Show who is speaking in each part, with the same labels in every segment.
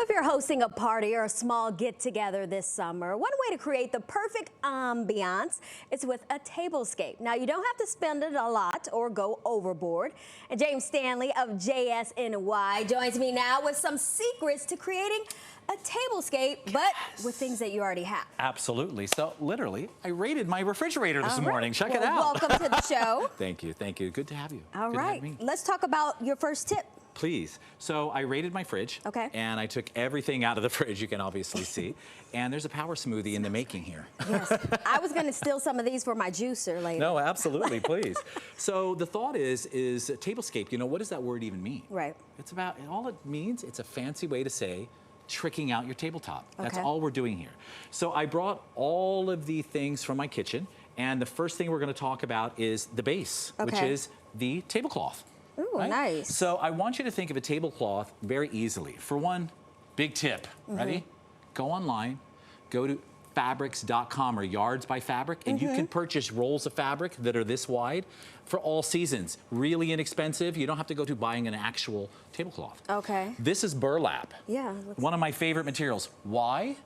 Speaker 1: Well, if you're hosting a party or a small get-together this summer, one way to create the perfect ambiance is with a tablescape. Now, you don't have to spend it a lot or go overboard. And James Stanley of JSNY joins me now with some secrets to creating a tablescape, but with things that you already have.
Speaker 2: Absolutely. So literally, I raided my refrigerator this morning. Check it out.
Speaker 1: Welcome to the show.
Speaker 2: Thank you. Thank you. Good to have you.
Speaker 1: All
Speaker 2: Good
Speaker 1: right.
Speaker 2: to have me.
Speaker 1: Let's talk about your first tip.
Speaker 2: Please. So I raided my fridge.
Speaker 1: Okay.
Speaker 2: And I took everything out of the fridge, you can obviously see. And there's a power smoothie in the making here.
Speaker 1: Yes. I was going to steal some of these for my juicer later.
Speaker 2: No, absolutely, please. So the thought is a tablescape. You know, what does that word even mean?
Speaker 1: Right.
Speaker 2: It's about, all it means, it's a fancy way to say tricking out your tabletop. That's
Speaker 1: Okay.
Speaker 2: all we're doing here. So I brought all of the things from my kitchen, and the first thing we're going to talk about is the base, which
Speaker 1: Okay.
Speaker 2: is the tablecloth.
Speaker 1: Ooh,
Speaker 2: right?
Speaker 1: nice.
Speaker 2: So I want you to think of a tablecloth very easily. For one, big tip. Ready? Go online, go to fabrics.com or Yards by Fabric, and you can purchase rolls of fabric that are this wide for all seasons. Really inexpensive. You don't have to go to buying an actual tablecloth.
Speaker 1: Okay.
Speaker 2: This is burlap.
Speaker 1: Yeah.
Speaker 2: One of my favorite materials. Why?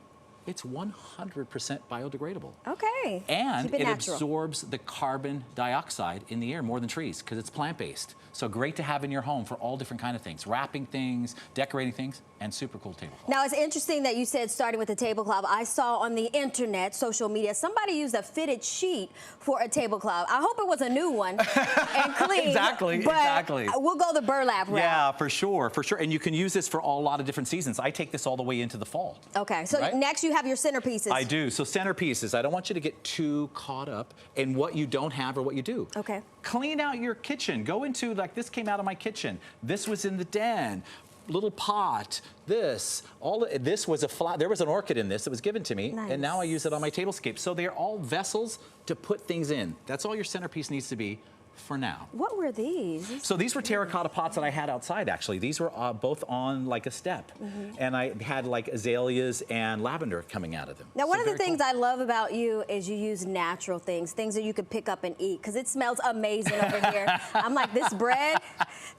Speaker 2: It's 100% biodegradable.
Speaker 1: Okay.
Speaker 2: And
Speaker 1: Keep it
Speaker 2: it
Speaker 1: natural.
Speaker 2: absorbs the carbon dioxide in the air more than trees because it's plant-based. So great to have in your home for all different kind of things, wrapping things, decorating things, and super cool tablecloth.
Speaker 1: Now, it's interesting that you said starting with the tablecloth. I saw on the internet, social media, somebody used a fitted sheet for a tablecloth. I hope it was a new one and clean.
Speaker 2: Exactly,
Speaker 1: but
Speaker 2: exactly.
Speaker 1: We'll go the burlap route.
Speaker 2: Yeah, for sure, for sure. And you can use this for a lot of different seasons. I take this all the way into the fall.
Speaker 1: Okay, so
Speaker 2: right?
Speaker 1: next you have your centerpieces.
Speaker 2: I do. So centerpieces, I don't want you to get too caught up in what you don't have or what you do.
Speaker 1: Okay.
Speaker 2: Clean out your kitchen. Go into, like, this came out of my kitchen. This was in the den. Little pot, this was a flower. There was an orchid in this that was given to me,
Speaker 1: Nice.
Speaker 2: and now I use it on my tablescape. So they're all vessels to put things in. That's all your centerpiece needs to be for now.
Speaker 1: What were these?
Speaker 2: So these were terracotta pots that I had outside, actually. These were both on like a step. And I had like azaleas and lavender coming out of them.
Speaker 1: Now, one
Speaker 2: So
Speaker 1: of the
Speaker 2: very
Speaker 1: things
Speaker 2: cool.
Speaker 1: I love about you is you use natural things that you could pick up and eat, because it smells amazing over here. I'm like, this bread.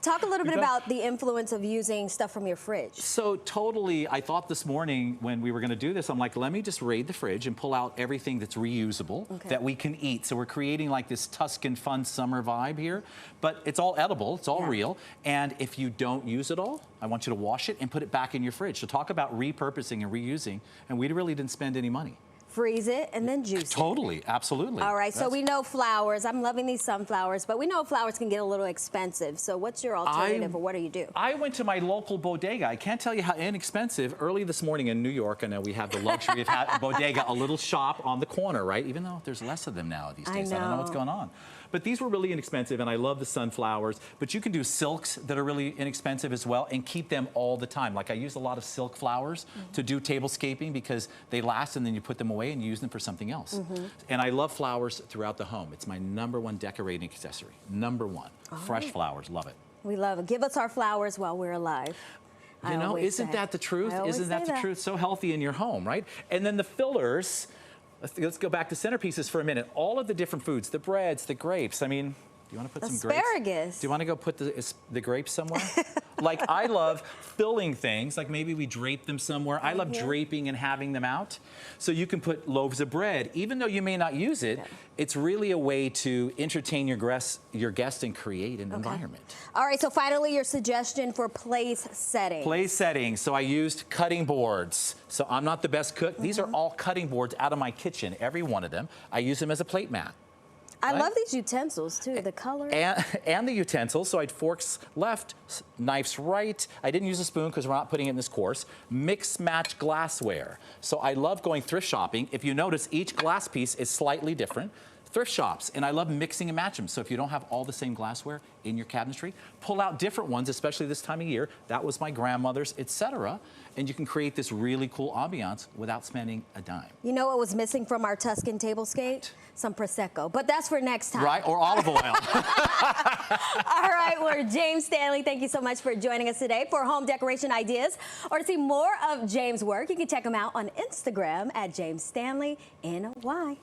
Speaker 1: Talk a little bit about the influence of using stuff from your fridge.
Speaker 2: So totally, I thought this morning when we were going to do this, I'm like, let me just raid the fridge and pull out everything that's reusable that we can eat. So we're creating like this Tuscan fun summer vibe here, but it's all edible, it's all real. And if you don't use it all, I want you to wash it and put it back in your fridge. So talk about repurposing and reusing, and we really didn't spend any money.
Speaker 1: Freeze it and then juice it.
Speaker 2: Totally, absolutely.
Speaker 1: All right, so we know flowers. I'm loving these sunflowers, but we know flowers can get a little expensive. So what's your alternative, or what do you do?
Speaker 2: I went to my local bodega. I can't tell you how inexpensive. Early this morning in New York, I know we have the luxury of having a bodega, a little shop on the corner, right? Even though there's less of them now these days. I don't know what's going on. But these were really inexpensive, and I love the sunflowers. But you can do silks that are really inexpensive as well and keep them all the time. Like I use a lot of silk flowers to do tablescaping because they last, and then you put them away and you use them for something else. And I love flowers throughout the home. It's my #1 decorating accessory. #1. Fresh flowers, love it.
Speaker 1: We love it. Give us our flowers while we're alive.
Speaker 2: You know, isn't that the truth? Isn't that the truth? So healthy in your home, right? And then the fillers, let's go back to centerpieces for a minute. All of the different foods, the breads, the grapes. I mean, do you want to put some grapes?
Speaker 1: Asparagus.
Speaker 2: Do you want to go put the grapes somewhere? Like, I love filling things. Like, maybe we drape them somewhere. I love draping and having them out. So you can put loaves of bread. Even though you may not use it, it's really a way to entertain your guest and create an environment.
Speaker 1: All right, so finally, your suggestion for place setting.
Speaker 2: Place settings. So I used cutting boards. So I'm not the best cook. These are all cutting boards out of my kitchen, every one of them. I use them as a plate mat.
Speaker 1: I love these utensils too, the color.
Speaker 2: And the utensils, so I had forks left, knives right. I didn't use a spoon because we're not putting it in this course. Mix match glassware. So I love going thrift shopping. If you notice, each glass piece is slightly different. Thrift shops, and I love mixing and matching them. So if you don't have all the same glassware in your cabinetry, pull out different ones, especially this time of year. That was my grandmother's, etc. And you can create this really cool ambiance without spending a dime.
Speaker 1: You know what was missing from our Tuscan tablescape? Some Prosecco, but that's for next time.
Speaker 2: Right, or olive oil.
Speaker 1: All right, well, James Stanley, thank you so much for joining us today for home decoration ideas. Or to see more of James' work, you can check him out on Instagram at JamesStanleyNY.